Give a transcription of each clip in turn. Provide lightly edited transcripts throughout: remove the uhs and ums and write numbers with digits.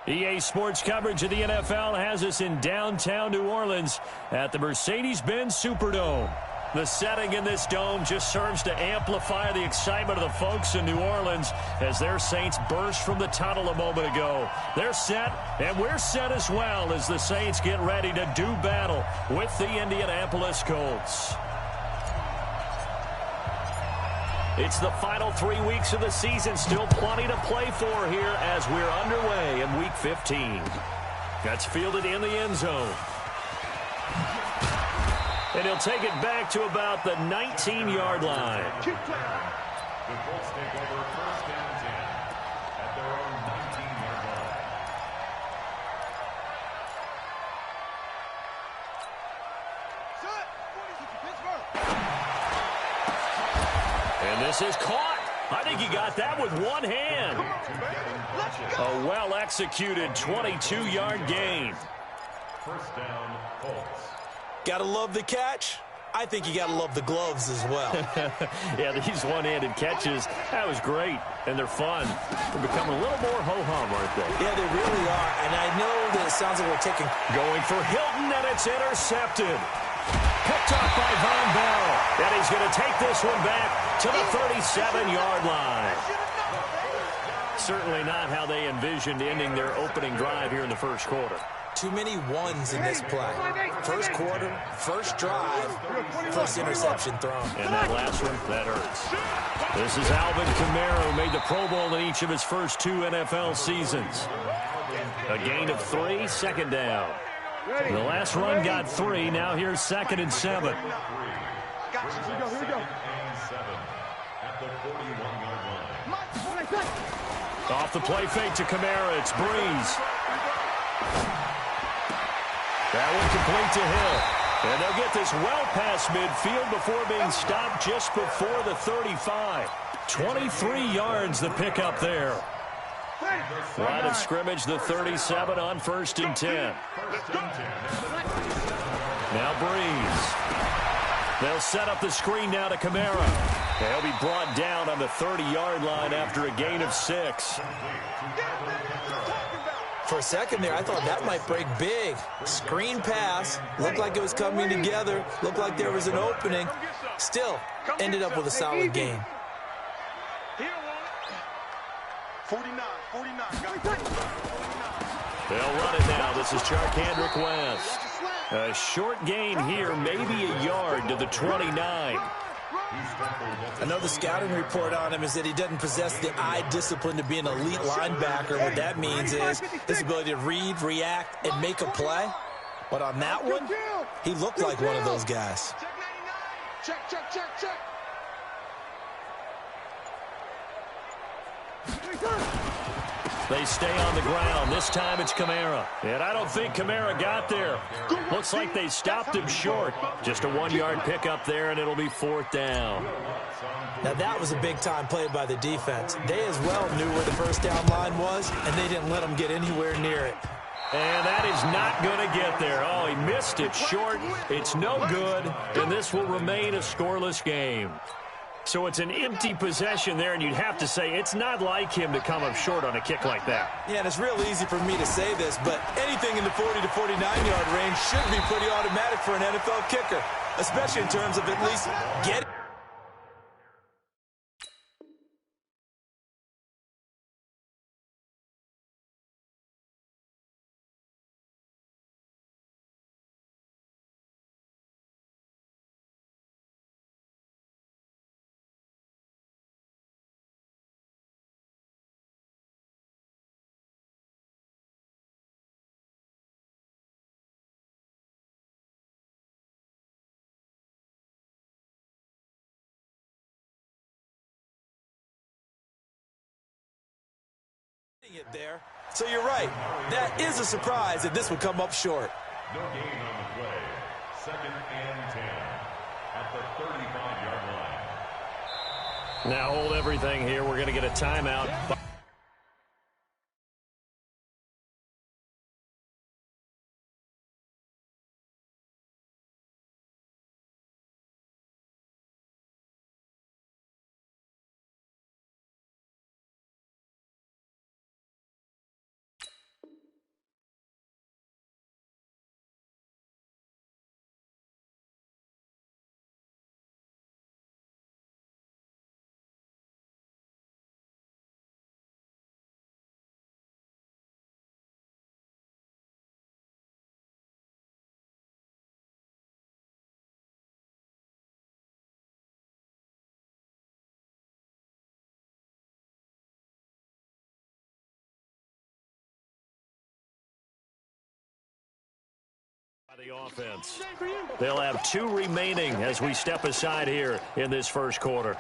EA Sports coverage of the NFL has us in downtown New Orleans at the Mercedes-Benz Superdome. The setting in this dome just serves to amplify the excitement of the folks in New Orleans as their Saints burst from the tunnel a moment ago. They're set, and we're set as well as the Saints get ready to do battle with the Indianapolis Colts. It's the final 3 weeks of the season. Still plenty to play for here as we're underway in Week 15. That's fielded in the end zone. And he'll take it back to about the 19-yard line. The Colts take over first down 10 at their own 19-yard line. And this is caught. I think he got that with one hand. A well-executed 22-yard gain. First down, Colts. Gotta love the catch. I think you gotta love the gloves as well. Yeah, these one-handed catches, that was great. And they're fun. They're becoming a little more ho-hum, aren't they? Yeah, they really are. And I know that it sounds like we're taking... Going for Hilton, and it's intercepted. Picked off by Von Bell. And he's going to take this one back to the 37-yard line. Certainly not how they envisioned ending their opening drive here in the first quarter. Too many ones in this play. First quarter, first drive, first interception thrown. And that last one, that hurts. This is Alvin Kamara, who made the Pro Bowl in each of his first 2 NFL seasons. A gain of 3, second down. The last run got 3. Now here's 2nd and 7. Here we go. At the 41-yard line. Off the play fake to Kamara. It's Breeze. That one complete to Hill. And they'll get this well past midfield before being stopped just before the 35. 23 yards the pickup there. Line of scrimmage, the 37 on 1st and 10. Now Breeze. They'll set up the screen now to Kamara. They'll be brought down on the 30-yard line after a gain of 6. For a second there, I thought that might break big. Screen pass. Looked like it was coming together. Looked like there was an opening. Still, ended up with a solid gain. 49. They'll run it now. This is Charkandrick West. A short gain here, maybe a yard to the 29. I know the scouting report on him is that he doesn't possess the eye discipline to be an elite linebacker. What that means is his ability to read, react, and make a play. But on that one, he looked like one of those guys. Check. They stay on the ground. This time it's Kamara. And I don't think Kamara got there. Looks like they stopped him short. Just a 1-yard pickup there, and it'll be 4th down. Now that was a big-time play by the defense. They as well knew where the first down line was, and they didn't let them get anywhere near it. And that is not going to get there. Oh, he missed it short. It's no good, and this will remain a scoreless game. So it's an empty possession there, and you'd have to say it's not like him to come up short on a kick like that. Yeah, and it's real easy for me to say this, but anything in the 40 to 49-yard range should be pretty automatic for an NFL kicker, especially in terms of at least getting. It there. So you're right. That is a surprise that this would come up short. No gain on the play. 2nd and 10 at the 35-yard line. Now hold everything here. We're going to get a timeout. The offense. They'll have 2 remaining as we step aside here in this first quarter.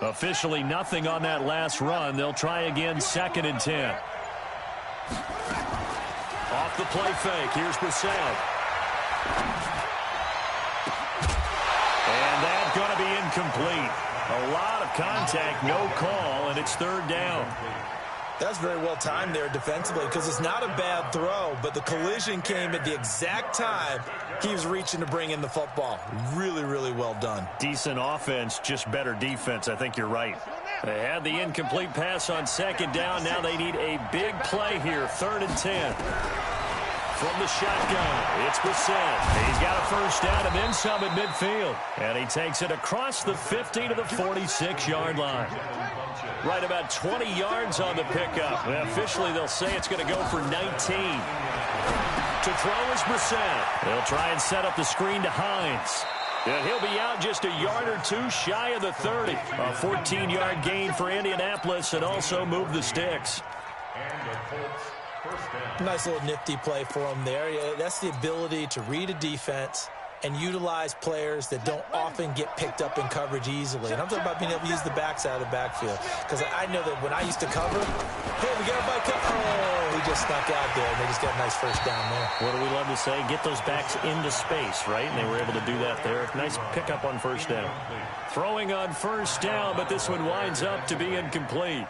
Officially nothing on that last run. They'll try again, 2nd and 10. Off the play fake. Here's Brissett. And that's going to be incomplete. A lot of contact, no call, and it's 3rd down. That's very well timed there defensively because it's not a bad throw, but the collision came at the exact time he was reaching to bring in the football. Really, really well done. Decent offense, just better defense. I think you're right. They had the incomplete pass on 2nd down. Now they need a big play here, 3rd and 10. From the shotgun, it's Brissett. He's got a first down and then some at midfield. And he takes it across the 50 to the 46-yard line. Right about 20 yards on the pickup. And officially, they'll say it's going to go for 19. To throw is Brissett. They'll try and set up the screen to Hines. And he'll be out just a yard or 2 shy of the 30. A 14-yard gain for Indianapolis and also move the sticks. And the Colts first down. Nice little nifty play for him there. Yeah, that's the ability to read a defense and utilize players that don't often get picked up in coverage easily. And I'm talking about being able to use the backside of the backfield. Because I know that when I used to cover, hey, we got a bike up. Oh, he just snuck out there, and they just got a nice first down there. What do we love to say? Get those backs into space, right? And they were able to do that there. Nice pickup on first down. Throwing on first down, but this one winds up to be incomplete.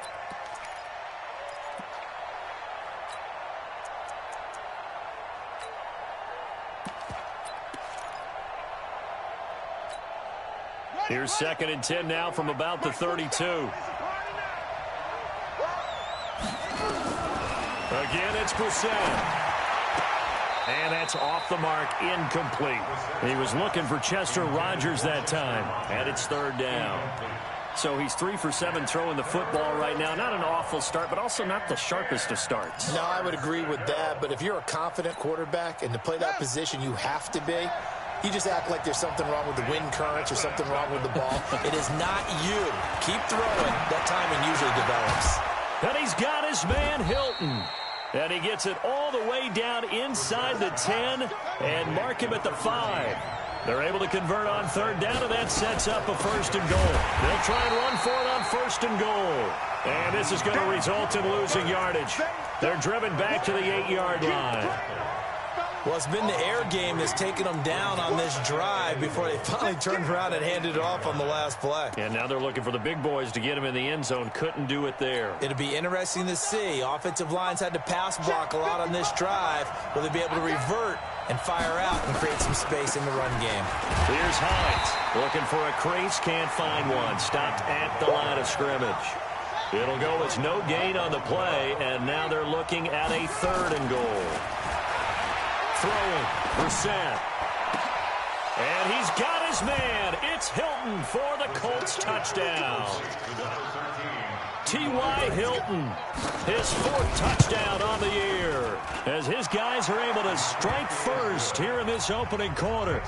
Here's 2nd and 10 now from about the 32. Again, it's Brissett. And that's off the mark, incomplete. He was looking for Chester Rogers that time, and it's 3rd down. So he's 3 for 7 throwing the football right now. Not an awful start, but also not the sharpest of starts. No, I would agree with that, but if you're a confident quarterback and to play that position you have to be, you just act like there's something wrong with the wind currents or something wrong with the ball. It is not you. Keep throwing. That timing usually develops. And he's got his man, Hilton. And he gets it all the way down inside the 10 and mark him at the 5. They're able to convert on 3rd down, and that sets up a 1st and goal. They'll try and run for it on 1st and goal. And this is going to result in losing yardage. They're driven back to the 8-yard line. Well, it's been the air game that's taken them down on this drive before they finally turned around and handed it off on the last play. And now they're looking for the big boys to get him in the end zone. Couldn't do it there. It'll be interesting to see. Offensive lines had to pass block a lot on this drive. Will they be able to revert and fire out and create some space in the run game? Here's Hines. Looking for a crease. Can't find one. Stopped at the line of scrimmage. It'll go as no gain on the play, and now they're looking at a 3rd and goal. Throwing, Brissett. And he's got his man. It's Hilton for the Colts touchdown. T.Y. Hilton, his 4th touchdown on the year, as his guys are able to strike first here in this opening quarter.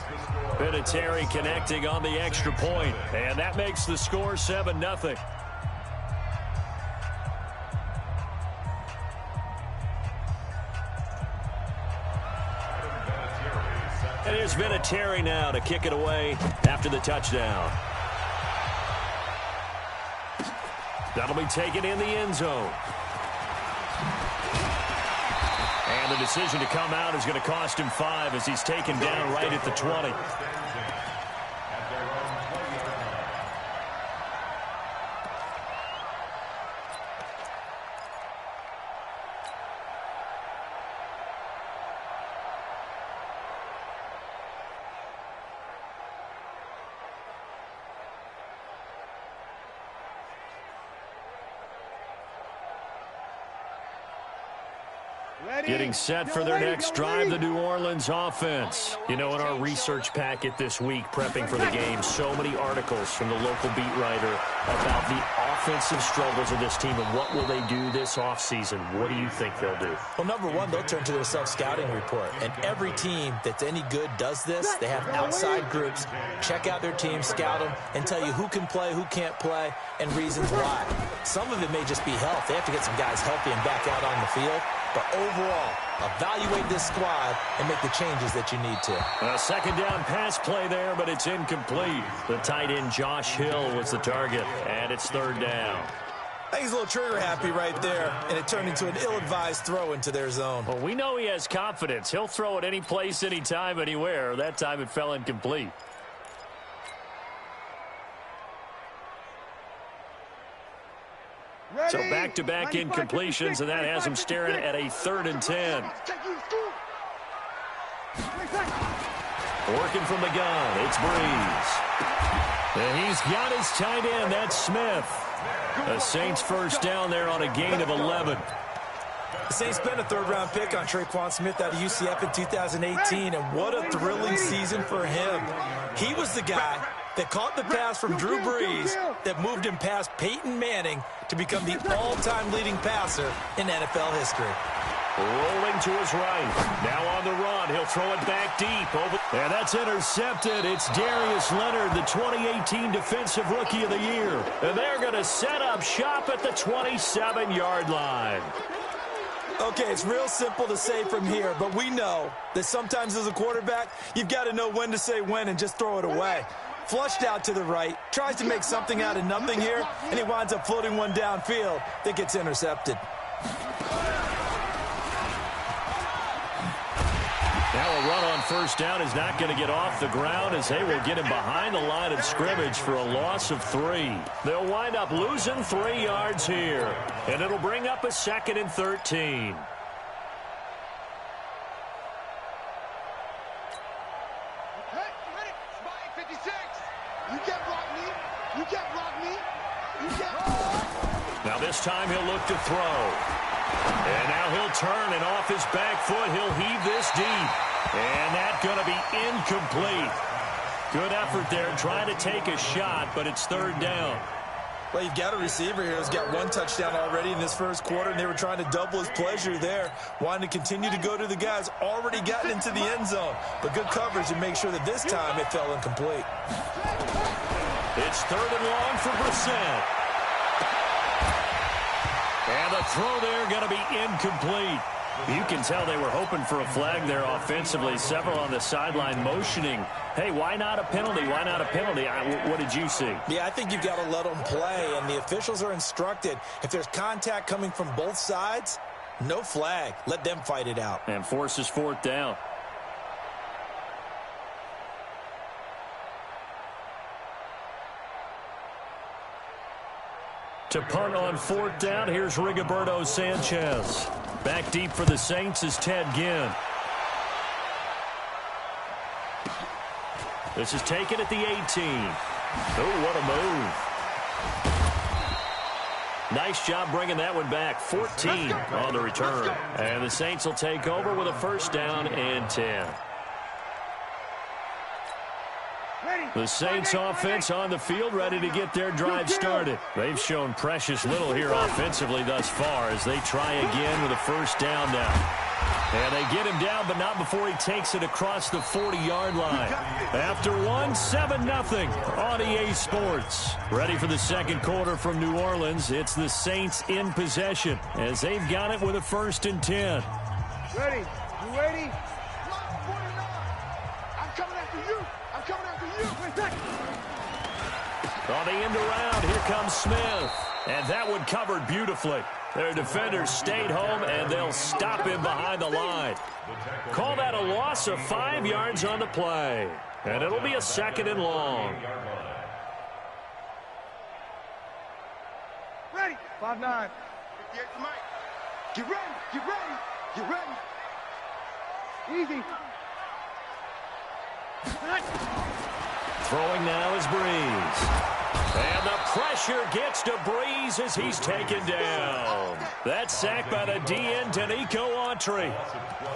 Vinatieri connecting on the extra point, and that makes the score 7-0. And here's Vinatieri now to kick it away after the touchdown. That'll be taken in the end zone. And the decision to come out is going to cost him 5 as he's taken down right at the 20. Getting set for their next drive, the New Orleans offense. You know, in our research packet this week, prepping for the game, so many articles from the local beat writer about the offensive struggles of this team and what will they do this offseason. What do you think they'll do? Well, number one, they'll turn to their self-scouting report. And every team that's any good does this. They have outside groups, check out their team, scout them, and tell you who can play, who can't play, and reasons why. Some of it may just be health. They have to get some guys healthy and back out on the field. But overall, evaluate this squad and make the changes that you need to. A second down pass play there, but it's incomplete. The tight end Josh Hill was the target, and it's third down. I think he's a little trigger happy right there, and it turned into an ill-advised throw into their zone. Well, we know he has confidence. He'll throw it any place, anytime, anywhere. That time it fell incomplete. So back-to-back incompletions, and that has him staring at a 3rd and 10. Working from the gun, it's Breeze. And he's got his tight end, that's Smith. The Saints first down there on a gain of 11. The Saints spent a 3rd-round pick on Traquan Smith out of UCF in 2018, and what a thrilling season for him. He was the guy that caught the pass from Drew Brees that moved him past Peyton Manning to become the all-time leading passer in NFL history. Rolling to his right. Now on the run. He'll throw it back deep. And that's intercepted. It's Darius Leonard, the 2018 Defensive Rookie of the Year. And they're going to set up shop at the 27-yard line. Okay, it's real simple to say from here, but we know that sometimes as a quarterback, you've got to know when to say when and just throw it away. Flushed out to the right, tries to make something out of nothing here, and he winds up floating one downfield that gets intercepted. Now a run on first down is not going to get off the ground as they will get him behind the line of scrimmage for a loss of 3. They'll wind up losing 3 yards here, and it'll bring up a 2nd and 13. Now this time he'll look to throw. And now he'll turn, and off his back foot, he'll heave this deep. And that's going to be incomplete. Good effort there trying to take a shot, but it's 3rd down. Well, you've got a receiver here who's got 1 touchdown already in this first quarter, and they were trying to double his pleasure there, wanting to continue to go to the guys already gotten into the end zone. But good coverage to make sure that this time it fell incomplete. It's 3rd and long for Brissett. And the throw there going to be incomplete. You can tell they were hoping for a flag there offensively. Several on the sideline motioning, hey, why not a penalty? Why not a penalty? What did you see? Yeah, I think you've got to let them play, and the officials are instructed. If there's contact coming from both sides, no flag. Let them fight it out. And forces 4th down. To punt on 4th down, here's Rigoberto Sanchez. Back deep for the Saints is Ted Ginn. This is taken at the 18. Oh, what a move. Nice job bringing that one back. 14 on the return. And the Saints will take over with a 1st down and 10. The Saints offense on the field, ready to get their drive started. They've shown precious little here offensively thus far as they try again with a 1st down now. And they get him down, but not before he takes it across the 40-yard line. After one, 7-0 on EA Sports. Ready for the 2nd quarter from New Orleans. It's the Saints in possession as they've got it with a 1st and 10. Ready? You ready? I'm coming after you. I'm coming after you. On the end around, here comes Smith. And that one covered beautifully. Their defenders stayed home, and they'll stop him behind the line. Call that a loss of 5 yards on the play. And it'll be a 2nd and long. Ready? 5-9. Get ready. Get ready. Get ready. Easy. Throwing now is Breeze. And the pressure gets to Breeze as he's taken down. That's sacked by the DN, Danico Autry.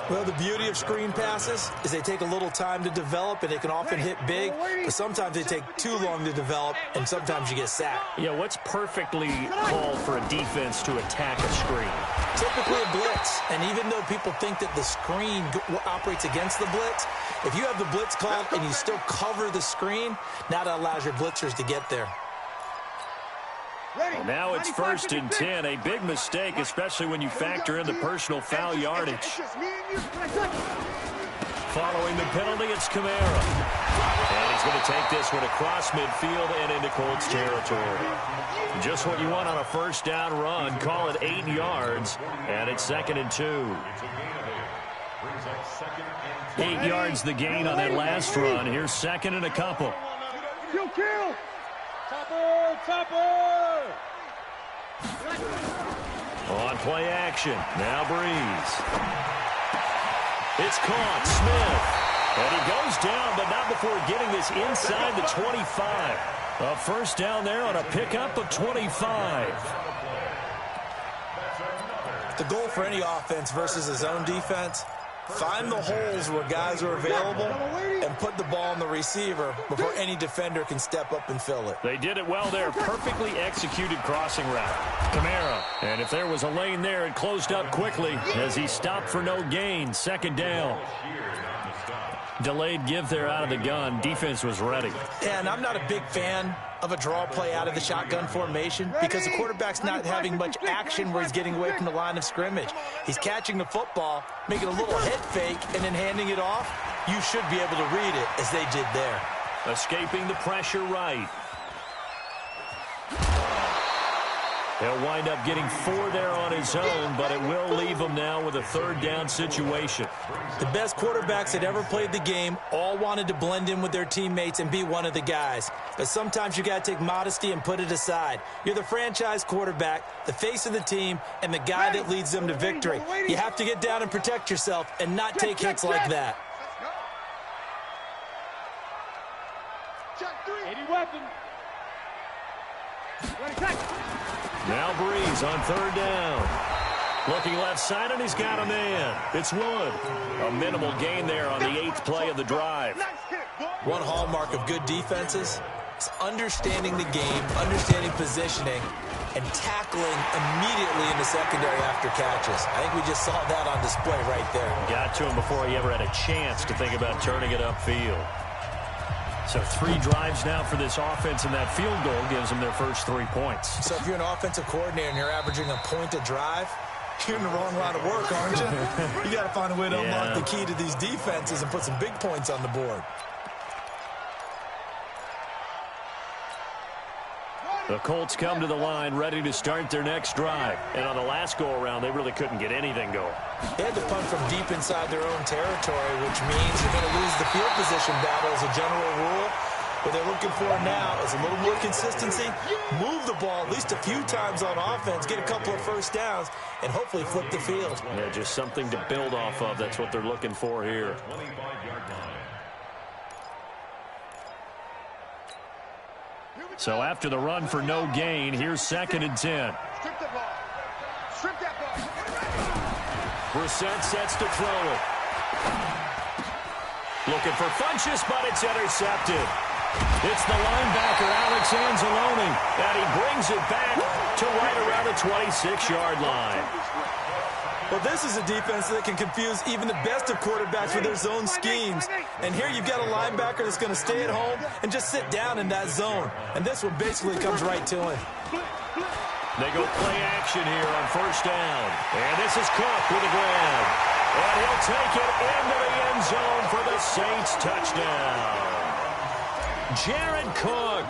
Well, the beauty of screen passes is they take a little time to develop, and they can often hit big, but sometimes they take too long to develop, and sometimes you get sacked. Yeah, what's perfectly called for a defense to attack a screen? Typically a blitz, and even though people think that the screen operates against the blitz, if you have the blitz called and you still cover the screen, now that allows your blitzers to get there. Well, now it's 1st and 10, a big mistake, especially when you factor in the personal foul yardage. Following the penalty, it's Kamara. And he's going to take this one across midfield and into Colts territory. Just what you want on a first down run. Call it 8 yards, and it's 2nd and 2. 8 yards the gain on that last run. Here's 2nd and a couple. Kill! Topper! On play action. Now Breeze. It's caught. Smith. And he goes down, but not before getting this inside the 25. A first down there on a pickup of 25. The goal for any offense versus a zone defense, find the holes where guys are available and put the ball on the receiver before any defender can step up and fill it. They did it well there. Perfectly executed crossing route. Kamara. And if there was a lane there, it closed up quickly as he stopped for no gain. 2nd down. Delayed give there out of the gun. Defense was ready. Yeah, and I'm not a big fan of a draw play out of the shotgun formation because the quarterback's not having much action where he's getting away from the line of scrimmage. He's catching the football, making a little head fake, and then handing it off. You should be able to read it as they did there. Escaping the pressure right. He'll wind up getting 4 there on his own, but it will leave him now with a 3rd down situation. The best quarterbacks that ever played the game all wanted to blend in with their teammates and be one of the guys. But sometimes you got to take modesty and put it aside. You're the franchise quarterback, the face of the team, and the guy that leads them to victory. You have to get down and protect yourself and not take hits like that. Now Breeze on 3rd down. Looking left side, and he's got a man. It's Wood. A minimal gain there on the 8th play of the drive. One hallmark of good defenses is understanding the game, understanding positioning, and tackling immediately in the secondary after catches. I think we just saw that on display right there. Got to him before he ever had a chance to think about turning it upfield. So 3 drives now for this offense, and that field goal gives them their first 3 points. So if you're an offensive coordinator and you're averaging a point a drive, you're in the wrong line of work, aren't you? You got to find a way to unlock the key to these defenses and put some big points on the board. The Colts come to the line ready to start their next drive. And on the last go-around, they really couldn't get anything going. They had to punt from deep inside their own territory, which means you're going to lose the field position battle as a general rule. What they're looking for now is a little more consistency, move the ball at least a few times on offense, get a couple of first downs, and hopefully flip the field. Yeah, just something to build off of. That's what they're looking for here. So after the run for no gain, here's 2nd and 10. Strip the ball. Strip that ball. Brissett sets to throw it. Looking for Funchess, but it's intercepted. It's the linebacker, Alex Anzalone, and he brings it back to right around the 26-yard line. Well, this is a defense that can confuse even the best of quarterbacks with their zone schemes. And here you've got a linebacker that's going to stay at home and just sit down in that zone. And this one basically comes right to him. They go play action here on 1st down. And this is Cook with a grab. And he'll take it into the end zone for the Saints touchdown. Jared Cook,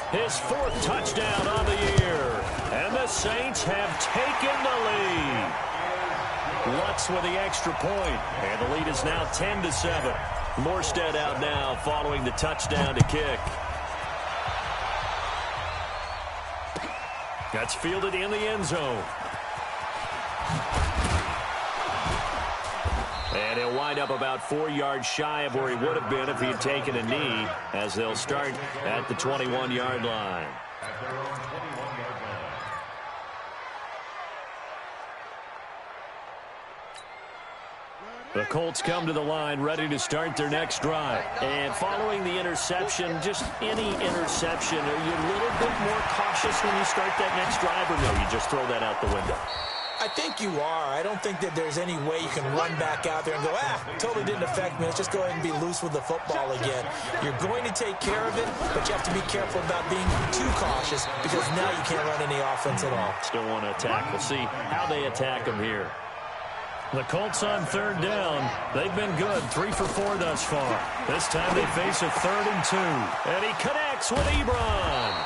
his 4th touchdown on the year. And the Saints have taken the lead. Lutz with the extra point, and the lead is now 10-7. Morstead out now following the touchdown to kick. That's fielded in the end zone. And he'll wind up about 4 yards shy of where he would have been if he had taken a knee, as they'll start at the 21-yard line. at their own 21-yard line. The Colts come to the line ready to start their next drive. And following the interception, just any interception, are you a little bit more cautious when you start that next drive, or no, you just throw that out the window? I think you are. I don't think that there's any way you can run back out there and go, totally didn't affect me. Let's just go ahead and be loose with the football again. You're going to take care of it, but you have to be careful about being too cautious because now you can't run any offense at all. Still want to attack. We'll see how they attack them here. The Colts on third down. They've been good, 3 for 4 thus far. This time they face a 3rd and 2. And he connects with Ebron.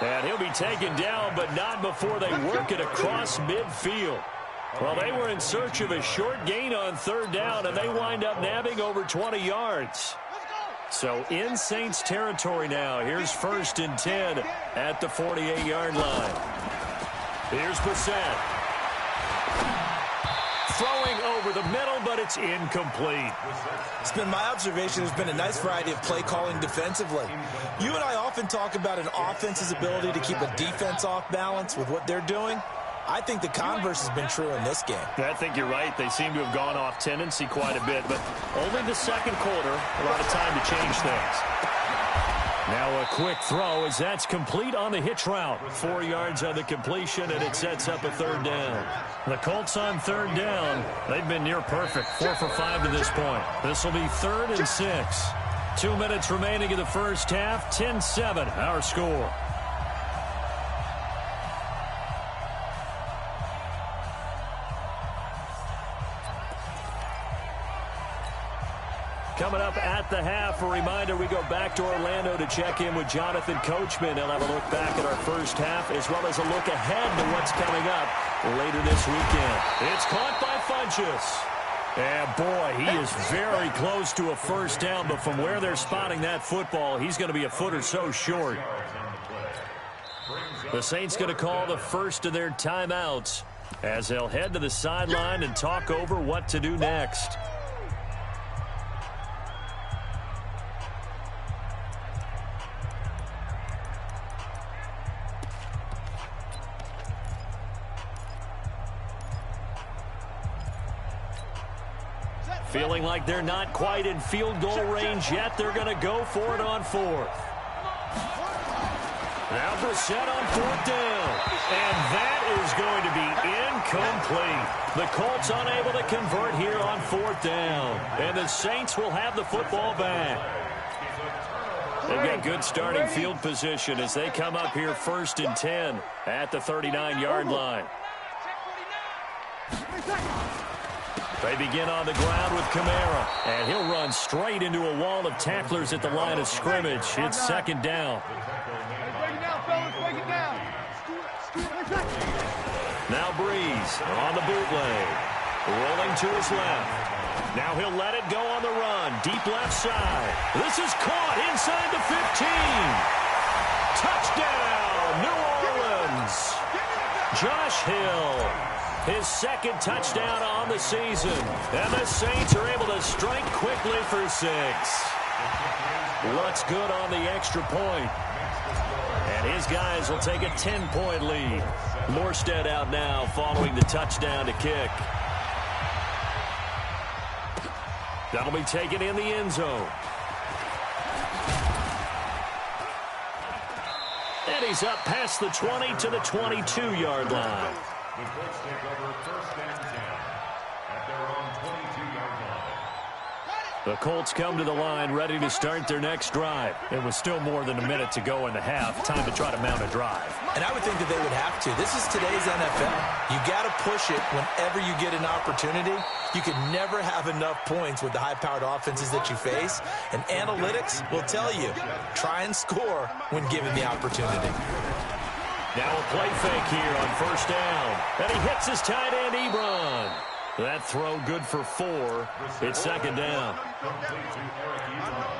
And he'll be taken down, but not before they work it across midfield. Well, they were in search of a short gain on third down, and they wind up nabbing over 20 yards. So in Saints territory now. Here's 1st and 10 at the 48-yard line. Here's Brissett. Throwing over the middle, but it's incomplete. It's been my observation there's been a nice variety of play calling defensively. You and I often talk about an offense's ability to keep a defense off balance with what they're doing. I think the converse has been true in this game. I think you're right. They seem to have gone off tendency quite a bit, but only the second quarter, a lot of time to change things. Now a quick throw as that's complete on the hitch route. 4 yards on the completion, and it sets up a 3rd down. The Colts on 3rd down. They've been near perfect, 4 for 5 to this point. This will be 3rd and 6. 2 minutes remaining in the first half, 10-7, our score. Coming up at the half, a reminder, we go back to Orlando to check in with Jonathan Coachman. He'll have a look back at our first half as well as a look ahead to what's coming up later this weekend. It's caught by Funchess. And, boy, he is very close to a first down, but from where they're spotting that football, he's going to be a foot or so short. The Saints going to call the first of their timeouts as they'll head to the sideline and talk over what to do next. Feeling like they're not quite in field goal range yet. They're going to go for it on 4th. Now Brissett on 4th down. And that is going to be incomplete. The Colts unable to convert here on 4th down. And the Saints will have the football back. They've got good starting field position as they come up here 1st and 10 at the 39-yard line. They begin on the ground with Kamara, and he'll run straight into a wall of tacklers at the line of scrimmage. It's 2nd down. Now Breeze on the bootleg, rolling to his left. Now he'll let it go on the run, deep left side. This is caught inside the 15. Touchdown, New Orleans. Josh Hill. His 2nd touchdown on the season. And the Saints are able to strike quickly for 6. Looks good on the extra point. And his guys will take a 10-point lead. Morstead out now following the touchdown to kick. That'll be taken in the end zone. And he's up past the 20 to the 22-yard line. The Colts take over 1st and 10 at their own 22-yard line. The Colts come to the line ready to start their next drive. It was still more than a minute to go in the half. Time to try to mount a drive. And I would think that they would have to. This is today's NFL. You got to push it whenever you get an opportunity. You can never have enough points with the high-powered offenses that you face. And analytics will tell you, try and score when given the opportunity. Now a play fake here on 1st down. And he hits his tight end, Ebron. That throw good for 4. It's 2nd down.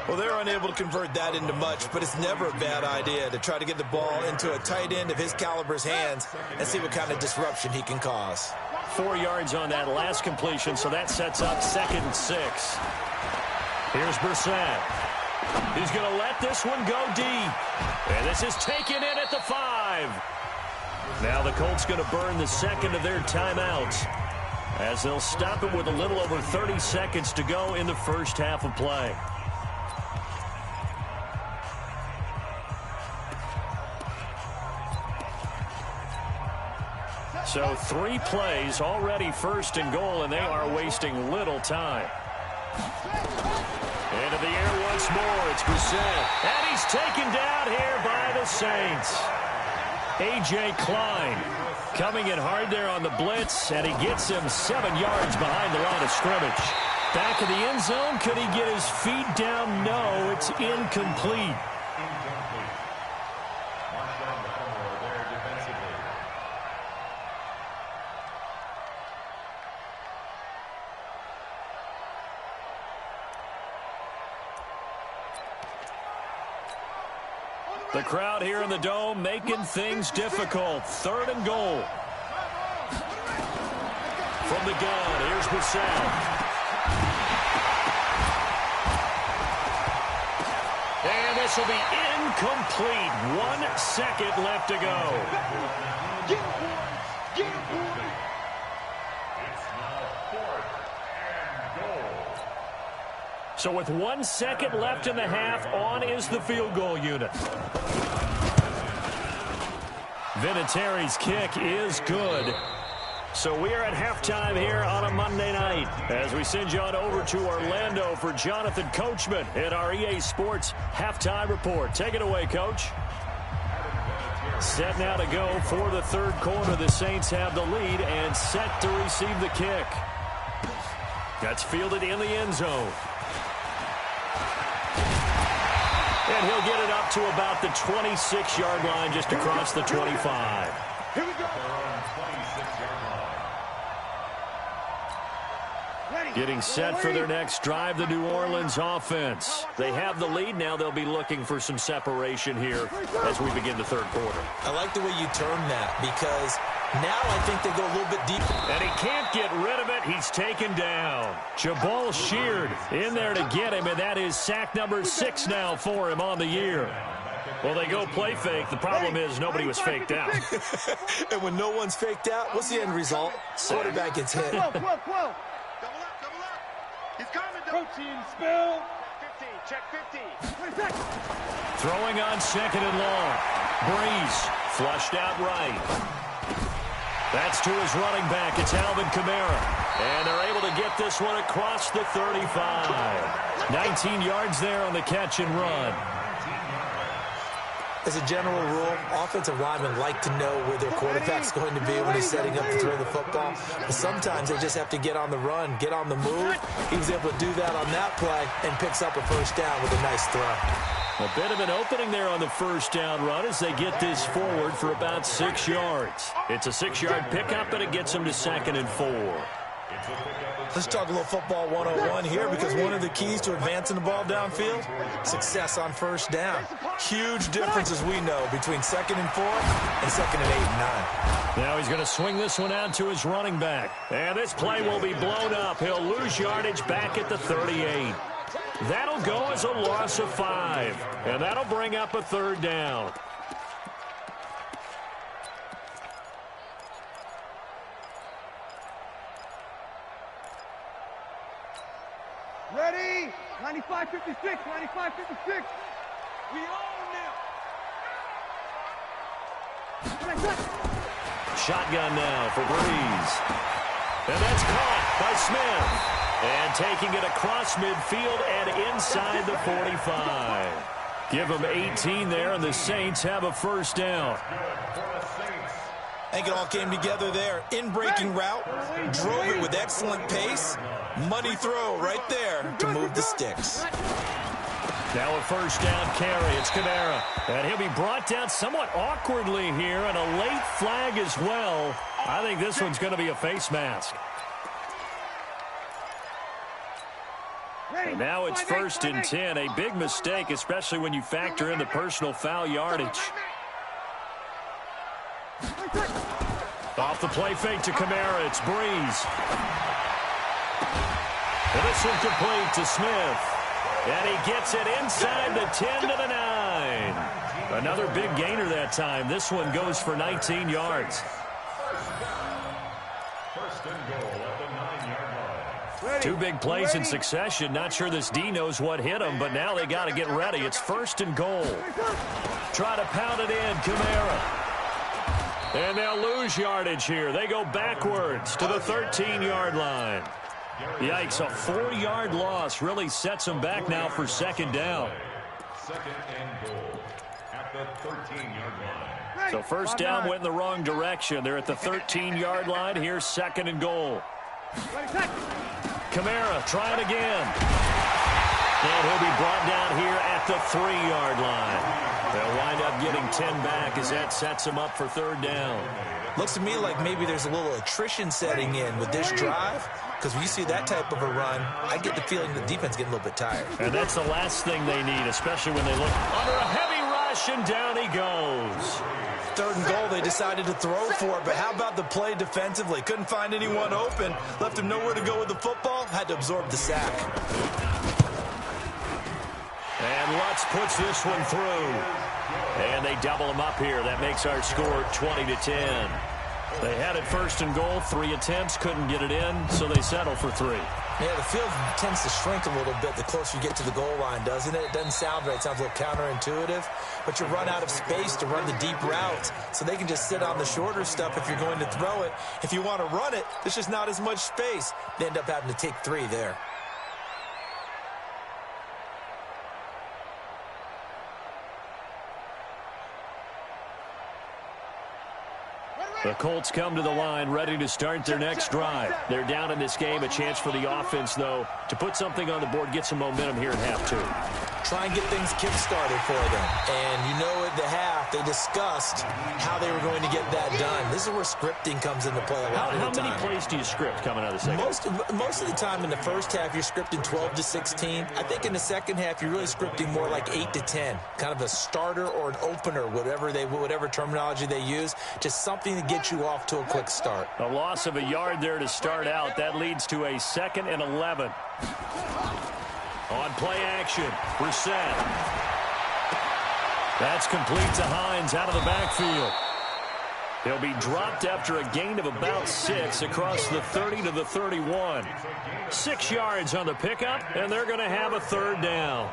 Well, they're unable to convert that into much, but it's never a bad idea to try to get the ball into a tight end of his caliber's hands and see what kind of disruption he can cause. 4 yards on that last completion, so that sets up 2nd and 6. Here's Brissett. He's going to let this one go deep. And this is taken in at the 5. Now the Colts going to burn the second of their timeouts as they'll stop it with a little over 30 seconds to go in the first half of play. So 3 plays already first and goal, and they are wasting little time. Into the air once more. It's Brissett. And he's taken down here by the Saints. A.J. Klein coming in hard there on the blitz, and he gets him 7 yards behind the line of scrimmage. Back in the end zone. Could he get his feet down? No, it's incomplete. The crowd here in the Dome making things difficult. 3rd and goal. From the gun, here's Brissett. And this will be incomplete. 1 second left to go. Get it, boys! Get it, boys! It's now 4th and goal. So with 1 second left in the half, on is the field goal unit. Vinatieri's kick is good. So we are at halftime here on a Monday night as we send you on over to Orlando for Jonathan Coachman in our EA Sports Halftime Report. Take it away, Coach. Set now to go for the 3rd quarter. The Saints have the lead and set to receive the kick. That's fielded in the end zone. And he'll get it up to about the 26-yard line, just across the 25. Here we go. Getting set for their next drive, the New Orleans offense. They have the lead. Now they'll be looking for some separation here as we begin the 3rd quarter. I like the way you term that, because now I think they go a little bit deeper. And he can't get rid of it. He's taken down. Jabal Sheard in there to get him, and that is sack number 6 now for him on the year. Well, they go play fake. The problem is nobody was faked out. And when no one's faked out, what's the end result? Quarterback gets hit. 12. Double up. He's coming. Protein spill. 15. Check 50. Throwing on 2nd and long. Breeze flushed out right. That's to his running back. It's Alvin Kamara. And they're able to get this one across the 35. 19 yards there on the catch and run. As a general rule, offensive linemen like to know where their quarterback's going to be when he's setting up to throw the football. But sometimes they just have to get on the run, get on the move. He was able to do that on that play and picks up a 1st down with a nice throw. A bit of an opening there on the 1st down run as they get this forward for about 6 yards. It's a 6-yard pickup, and it gets them to 2nd and 4. Let's talk a little football 101 here, because one of the keys to advancing the ball downfield, success on 1st down. Huge difference, as we know, between 2nd and 4 and 2nd and 8 and 9. Now he's going to swing this one out to his running back. And this play will be blown up. He'll lose yardage back at the 38. That'll go as a loss of 5. And that'll bring up a 3rd down. Ready? 95-56. 95-56. We own them. Shotgun now for Breeze. And that's caught by Smith. And taking it across midfield and inside the 45. Give them 18 there, and the Saints have a 1st down. I think it all came together there. In-breaking route, drove it with excellent pace. Money throw right there to move the sticks. Now a 1st down carry. It's Kamara. And he'll be brought down somewhat awkwardly here, and a late flag as well. I think this one's going to be a face mask. And now it's 1st and 10. A big mistake, especially when you factor in the personal foul yardage. Off the play fake to Kamara. It's Breeze. And this one complete to Smith. And he gets it inside the 10 to the 9. Another big gainer that time. This one goes for 19 yards. First and goal at the 9-yard line. Two big plays in succession. Not sure this D knows what hit him, but now they got to get ready. It's first and goal. Try to pound it in, Kamara. And they'll lose yardage here. They go backwards to the 13-yard line. Yikes, a 4-yard loss really sets them back now for second down. Second and goal at the 13-yard line. So first down went in the wrong direction. They're at the 13-yard line. Here's second and goal. Kamara trying again. And he'll be brought down here at the 3-yard line. They'll wind up getting 10 back as that sets them up for third down. Looks to me like maybe there's a little attrition setting in with this drive, because when you see that type of a run, I get the feeling the defense getting a little bit tired. And that's the last thing they need, especially when they look under a heavy rush, and down he goes. Third and goal, they decided to throw for it, but how about the play defensively? Couldn't find anyone open, left him nowhere to go with the football, had to absorb the sack. And Lutz puts this one through. And they double him up here. That makes our score 20-10. They had it first and goal, 3 attempts, couldn't get it in, so they settle for 3. Yeah, the field tends to shrink a little bit the closer you get to the goal line, doesn't it? It doesn't sound right. It sounds a little counterintuitive. But you run out of space to run the deep routes, so they can just sit on the shorter stuff if you're going to throw it. If you want to run it, there's just not as much space. They end up having to take 3 there. The Colts come to the line ready to start their next drive. They're down in this game. A chance for the offense, though, to put something on the board, get some momentum here in half 2. Try and get things kick-started for them. And you know at the half, they discussed how they were going to get that done. This is where scripting comes into play a lot of the time. How many plays do you script coming out of the second? Most of the time in the first half, you're scripting 12 to 16. I think in the second half, you're really scripting more like 8 to 10. Kind of a starter or an opener, whatever terminology they use. Just something to get you off to a quick start. A loss of a yard there to start out. That leads to a 2nd and 11. On play action, Brissett. That's complete to Hines out of the backfield. He'll be dropped after a gain of about 6 across the 30 to the 31. 6 yards on the pickup, and they're going to have a third down.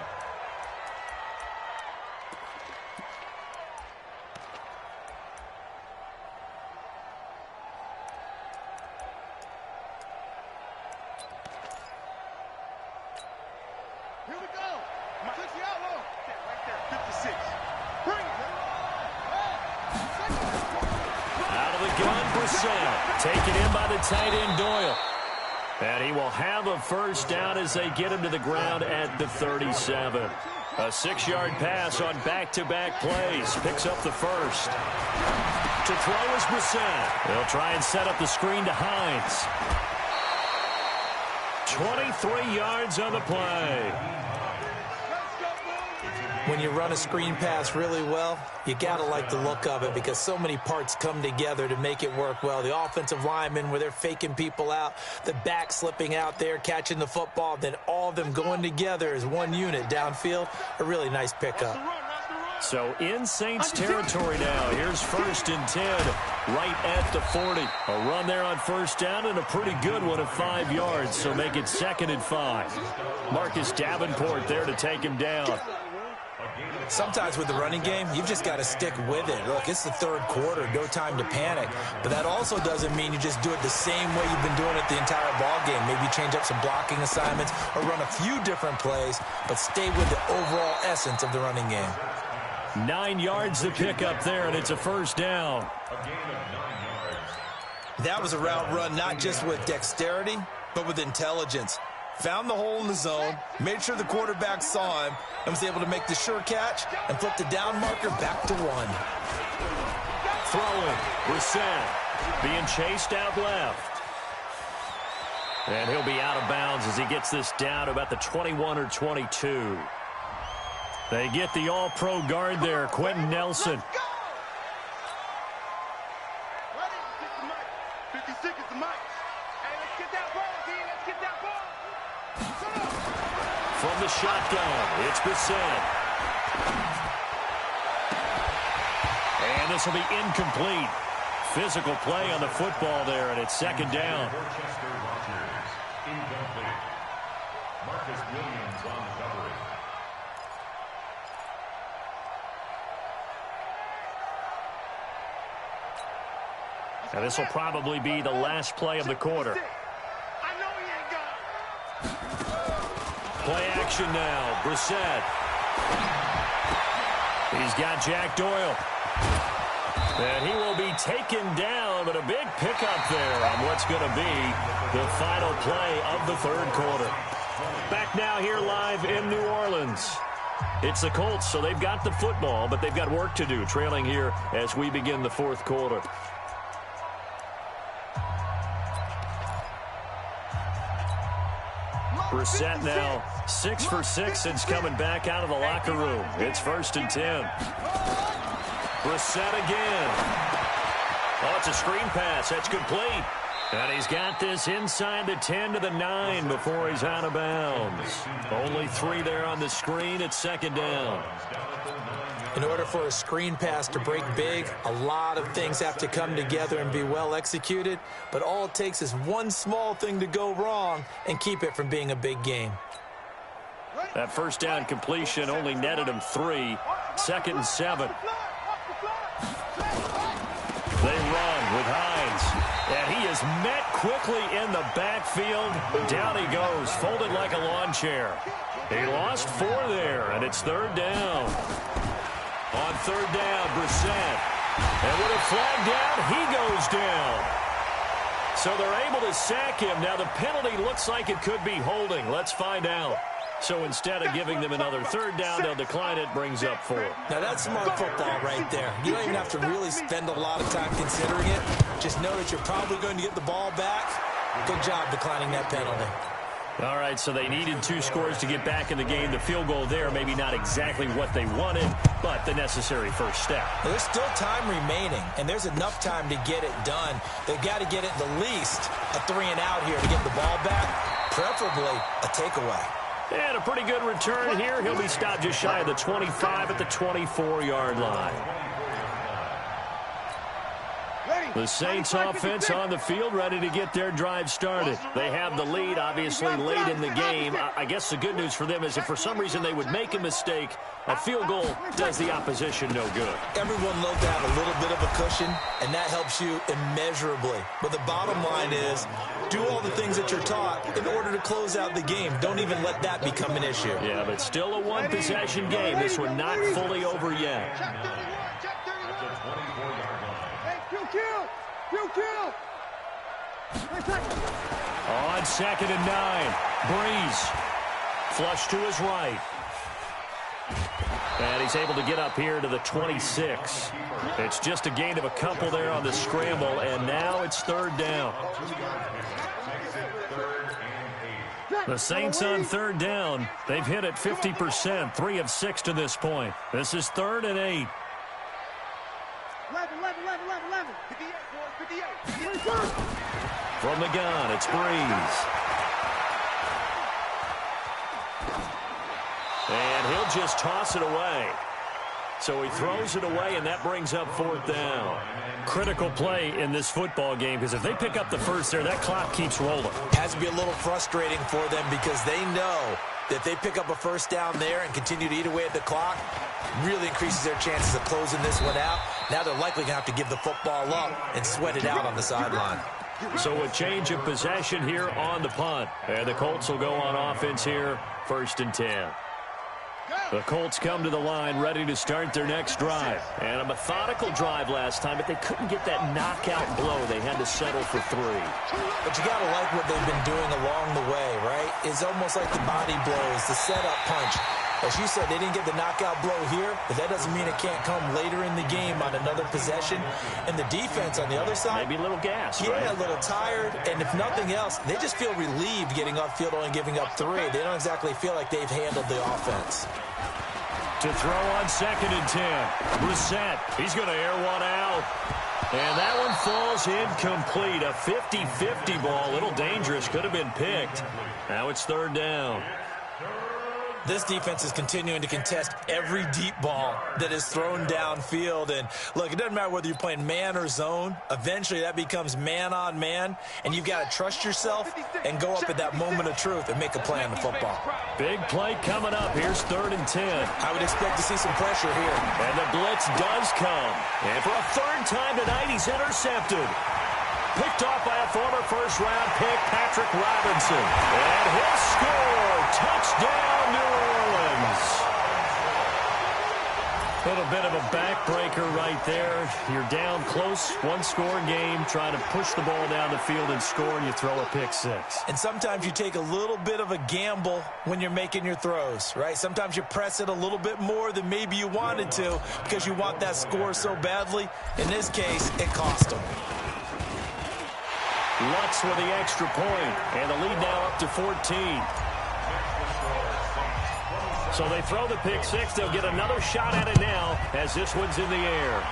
Taken in by the tight end, Doyle. And he will have a first down as they get him to the ground at the 37. A 6-yard pass on back-to-back plays. Picks up the first. To throw is Brissett. They'll try and set up the screen to Hines. 23 yards on the play. When you run a screen pass really well, you got to like the look of it because so many parts come together to make it work well. The offensive linemen, where they're faking people out, the back slipping out there, catching the football, then all of them going together as one unit downfield. A really nice pickup. So in Saints territory now. Here's 1st and 10 right at the 40. A run there on first down and a pretty good one of 5 yards. So make it 2nd and 5. Marcus Davenport there to take him down. Sometimes with the running game, you've just got to stick with it. Look, it's the third quarter, no time to panic. But that also doesn't mean you just do it the same way you've been doing it the entire ball game. Maybe change up some blocking assignments or run a few different plays, but stay with the overall essence of the running game. 9 yards to pick up there, and it's a first down. That was a route run not just with dexterity, but with intelligence. Found the hole in the zone, made sure the quarterback saw him, and was able to make the sure catch and flip the down marker back to 1. Throwing, Brissett being chased out left. And he'll be out of bounds as he gets this down to about the 21 or 22. They get the all-pro guard there, Quentin Nelson. From the the shotgun. It's Brissett. And this will be incomplete. Physical play on the football there, and it's second down. Incomplete. Marcus Williams on the coverage. Now this will probably be the last play of the quarter. Play action now. Brissett. He's got Jack Doyle. And he will be taken down, but a big pickup there on what's going to be the final play of the third quarter. Back now here live in New Orleans. It's the Colts, so they've got the football, but they've got work to do, trailing here as we begin the fourth quarter. Brissett now 6 for 6 since coming back out of the locker room. It's 1st and 10. Brissett again. Oh, it's a screen pass. That's complete. And he's got this inside the 10 to the 9 before he's out of bounds. Only 3 there on the screen. It's second down. In order for a screen pass to break big, a lot of things have to come together and be well executed. But all it takes is one small thing to go wrong and keep it from being a big game. That first down completion only netted him 3. 2nd and 7. They run with Hines. And he is met quickly in the backfield. Down he goes, folded like a lawn chair. He lost 4 there, and it's third down. On third down, Brissett. And with a flag down, he goes down. So they're able to sack him. Now the penalty looks like it could be holding. Let's find out. So instead of giving them another third down, they'll decline it, brings up 4. Now that's smart football right there. You don't even have to really spend a lot of time considering it. Just know that you're probably going to get the ball back. Good job declining that penalty. All right, so they needed 2 scores to get back in the game. The field goal there, maybe not exactly what they wanted, but the necessary first step. Well, there's still time remaining, and there's enough time to get it done. They've got to get it the least a 3 and out here to get the ball back, preferably a takeaway. And a pretty good return here. He'll be stopped just shy of the 25 at the 24-yard line. The Saints offense on the field, ready to get their drive started. They have the lead, obviously, late in the game. I guess the good news for them is if for some reason they would make a mistake, a field goal does the opposition no good. Everyone loves to have a little bit of a cushion, and that helps you immeasurably. But the bottom line is, do all the things that you're taught in order to close out the game. Don't even let that become an issue. Yeah, but still a one-possession game. This one not fully over yet. On 2nd and 9, Breeze. Flush to his right. And he's able to get up here to the 26. It's just a gain of a couple there on the scramble, and now it's third down. The Saints on third down. They've hit it 50%, 3 of 6 to this point. This is 3rd and 8. 11. 58. From the gun, it's Breeze. And he'll just toss it away. So he throws it away, and that brings up 4th down. Critical play in this football game, because if they pick up the first there, that clock keeps rolling. Has to be a little frustrating for them because they know that if they pick up a first down there and continue to eat away at the clock, really increases their chances of closing this one out. Now they're likely going to have to give the football up and sweat it out on the sideline. So a change of possession here on the punt. And the Colts will go on offense here, 1st and 10. The Colts come to the line ready to start their next drive. And a methodical drive last time, but they couldn't get that knockout blow. They had to settle for 3. But you got to like what they've been doing along the way, right? It's almost like the body blows, the setup punch. As you said, they didn't get the knockout blow here, but that doesn't mean it can't come later in the game on another possession. And the defense on the other side, maybe a little gas, yeah, right? A little tired. And if nothing else, they just feel relieved getting upfield only giving up 3. They don't exactly feel like they've handled the offense. To throw on 2nd and 10. Brissett, he's going to air one out. And that one falls incomplete. A 50-50 ball, a little dangerous, could have been picked. Now it's 3rd down. This defense is continuing to contest every deep ball that is thrown downfield. And, look, it doesn't matter whether you're playing man or zone. Eventually, that becomes man-on-man, and you've got to trust yourself and go up at that moment of truth and make a play on the football. Big play coming up. Here's 3rd and 10. I would expect to see some pressure here. And the blitz does come. And for a 3rd time tonight, he's intercepted. Picked off by a former first-round pick, Patrick Robinson. And he'll score. Touchdown, New Orleans. A little bit of a backbreaker right there. You're down close, one-score game, trying to push the ball down the field and score, and you throw a pick 6. And sometimes you take a little bit of a gamble when you're making your throws, right? Sometimes you press it a little bit more than maybe you wanted to because you want that score so badly. In this case, it cost them. Lutz with the extra point, and the lead now up to 14. So they throw the pick 6. They'll get another shot at it now as this one's in the air.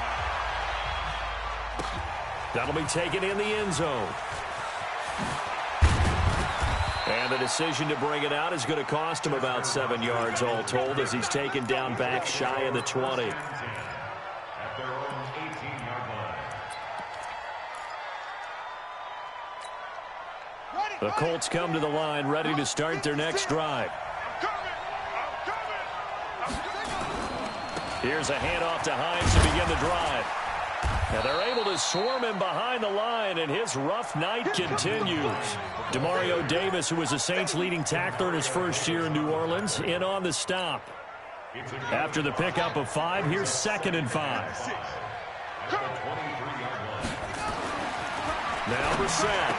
That'll be taken in the end zone. And the decision to bring it out is going to cost him about 7 yards all told as he's taken down back shy of the 20. The Colts come to the line, ready to start their next drive. Here's a handoff to Hines to begin the drive. Now they're able to swarm him behind the line, and his rough night continues. Demario Davis, who was the Saints' leading tackler in his first year in New Orleans, in on the stop. After the pickup of 5, here's 2nd and 5. Now Brissett.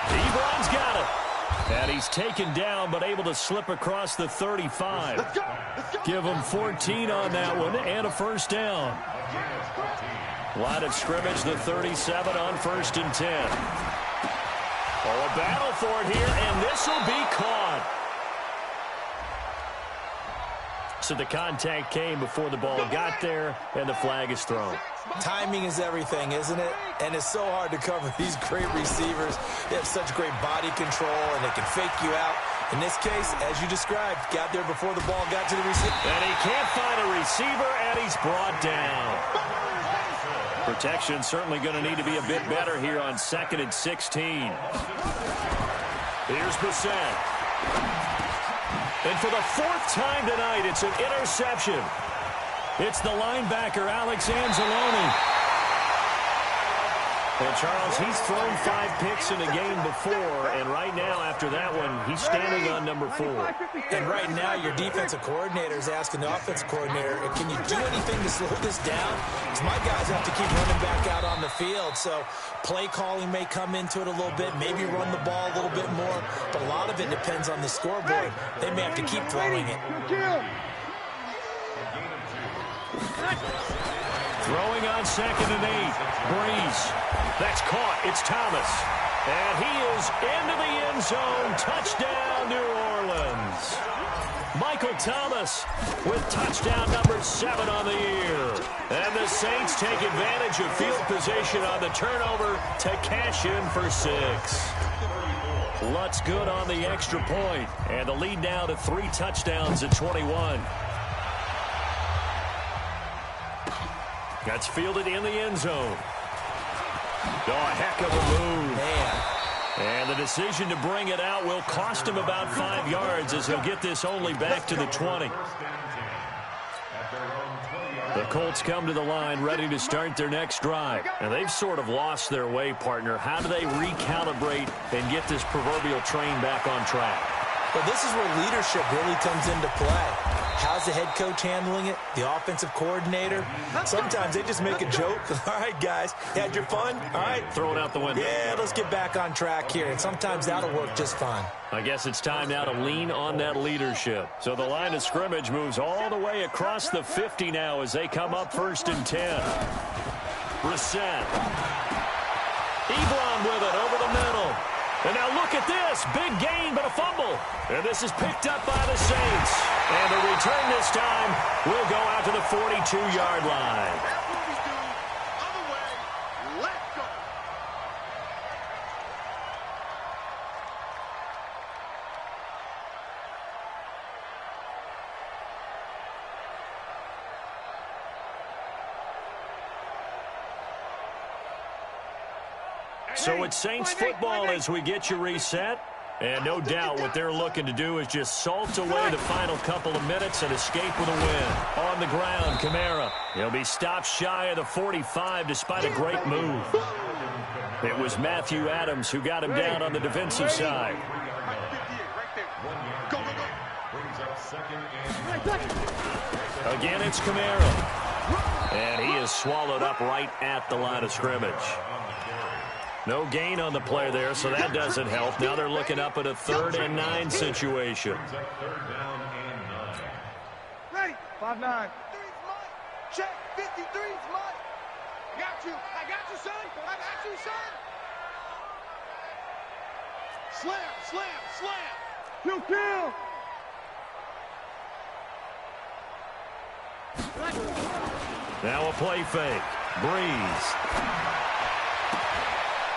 Ebron's got it. And he's taken down, but able to slip across the 35. Give him 14 on that one and a first down. Line of scrimmage, the 37 on 1st and 10. Oh, a battle for it here, and this will be caught. So the contact came before the ball got there, and the flag is thrown. Timing is everything, isn't it? And it's so hard to cover these great receivers. They have such great body control, and they can fake you out. In this case, as you described, got there before the ball got to the receiver. And he can't find a receiver, and he's brought down. Protection certainly going to need to be a bit better here on 2nd and 16. Here's Brissett. And for the 4th time tonight, it's an interception. It's the linebacker, Alex Anzalone. And, Charles, he's thrown 5 picks in a game before, and right now, after that one, he's standing on number 4. And right now, your defensive coordinator is asking the offensive coordinator, can you do anything to slow this down? Because my guys have to keep running back out on the field. So play calling may come into it a little bit, maybe run the ball a little bit more, but a lot of it depends on the scoreboard. They may have to keep throwing it. Throwing on 2nd and 8. Breeze. That's caught. It's Thomas. And he is into the end zone. Touchdown, New Orleans. Michael Thomas with touchdown number 7 on the year. And the Saints take advantage of field position on the turnover to cash in for 6. Lutz good on the extra point. And the lead now to 3 touchdowns at 21. That's fielded in the end zone. Oh, a heck of a move. Man. And the decision to bring it out will cost him about 5 yards as he'll get this only back to the 20. The Colts come to the line ready to start their next drive. And they've sort of lost their way, partner. How do they recalibrate and get this proverbial train back on track? Well, this is where leadership really comes into play. How's the head coach handling it? The offensive coordinator? Sometimes they just make a joke. All right, guys, you had your fun? All right. Throw it out the window. Yeah, let's get back on track here. And sometimes that'll work just fine. I guess it's time now to lean on that leadership. So the line of scrimmage moves all the way across the 50 now as they come up 1st and 10. Brissett. Ebron with it over the middle. And now look at this. Big gain, but a fumble. And this is picked up by the Saints. And the return this time will go out to the 42-yard line. That's what we do. Other way. Let's go. So it's Saints football as we get you reset. And no doubt what they're looking to do is just salt away the final couple of minutes and escape with a win. On the ground, Kamara. He'll be stopped shy of the 45 despite a great move. It was Matthew Adams who got him down on the defensive side. Again, it's Kamara. And he is swallowed up right at the line of scrimmage. No gain on the play there, so that doesn't help. Now they're looking up at a 3rd and 9 situation. Ready? 5-9. Check. 53's mine. Got you. I got you, son. I got you, son. Slam, slam, slam. Kill, kill. Now a play fake. Breeze.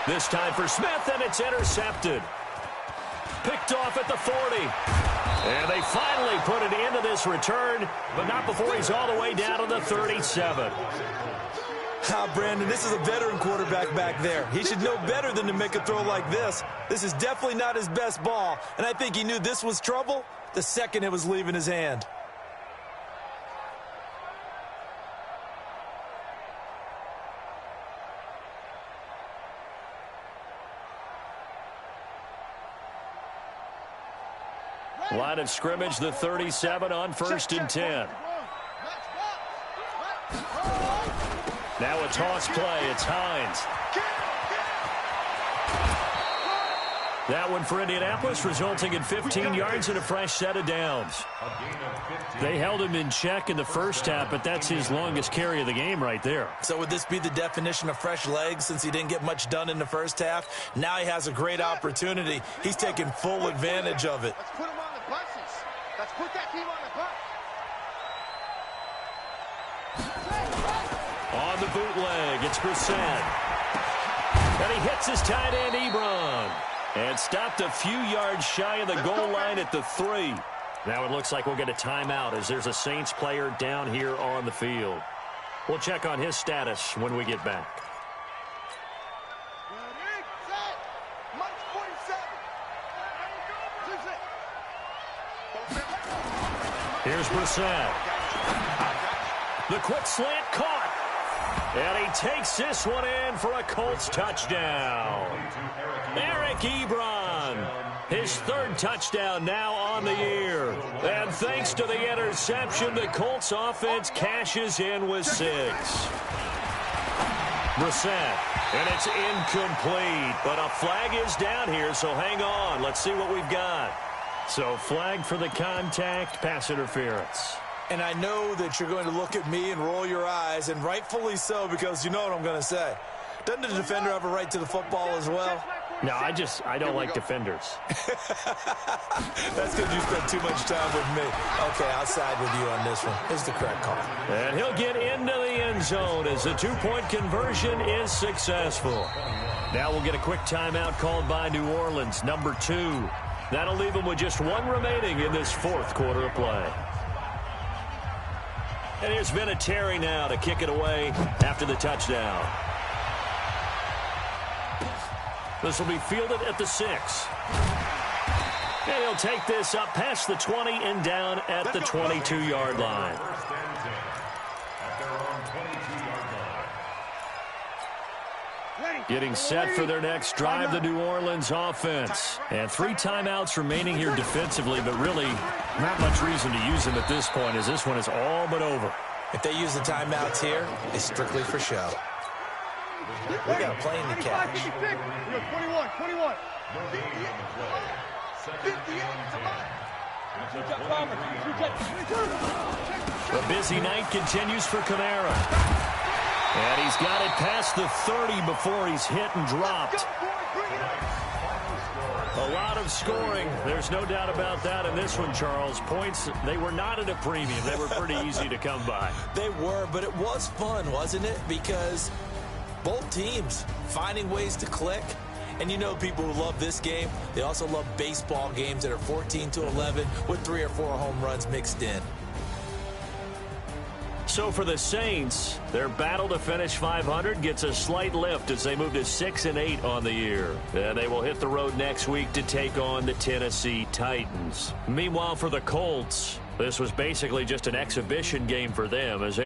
This time for Smith, and it's intercepted. Picked off at the 40. And they finally put an end to this return, but not before he's all the way down to the 37. Brandon, this is a veteran quarterback back there. He should know better than to make a throw like this. This is definitely not his best ball, and I think he knew this was trouble the second it was leaving his hand. Line of scrimmage, the 37 on 1st and 10. Now a toss play. It's Hines. That one for Indianapolis, resulting in 15 yards and a fresh set of downs. They held him in check in the first half, but that's his longest carry of the game right there. So would this be the definition of fresh legs since he didn't get much done in the first half? Now he has a great opportunity. He's taking full advantage of it. Let's put him on the buses. Let's put that team on the bus. On the bootleg, it's Brissett. And he hits his tight end, Ebron. And stopped a few yards shy of the goal line at the 3. Now it looks like we'll get a timeout as there's a Saints player down here on the field. We'll check on his status when we get back. Here's Brissett. The quick slant caught. And he takes this one in for a Colts touchdown. Eric Ebron, his 3rd touchdown now on the year. And thanks to the interception, the Colts offense cashes in with 6. Brissett, and it's incomplete. But a flag is down here, so hang on. Let's see what we've got. So flag for the contact, pass interference. And I know that you're going to look at me and roll your eyes, and rightfully so, because you know what I'm going to say. Doesn't the defender have a right to the football as well? No, I don't like defenders. That's because you spent too much time with me. Okay, I'll side with you on this one. It's the correct call. And he'll get into the end zone as the 2-point conversion is successful. Now we'll get a quick timeout called by New Orleans, number 2. That'll leave them with just 1 remaining in this 4th quarter of play. And here's Vinatieri now to kick it away after the touchdown. This will be fielded at the 6. And he'll take this up past the 20 and down at the 22-yard line. Getting set for their next drive, the New Orleans offense. And 3 timeouts remaining here defensively, but really not much reason to use them at this point as this one is all but over. If they use the timeouts here, it's strictly for show. We got a plane to catch. 21. A busy night continues for Kamara. And he's got it past the 30 before he's hit and dropped. A lot of scoring. There's no doubt about that in this one, Charles. Points, they were not at a premium. They were pretty easy to come by. They were, but it was fun, wasn't it? Because both teams finding ways to click. And you know people who love this game, they also love baseball games that are 14-11 with 3 or 4 home runs mixed in. So for the Saints, their battle to finish 500 gets a slight lift as they move to 6-8 on the year. And they will hit the road next week to take on the Tennessee Titans. Meanwhile, for the Colts, this was basically just an exhibition game for them as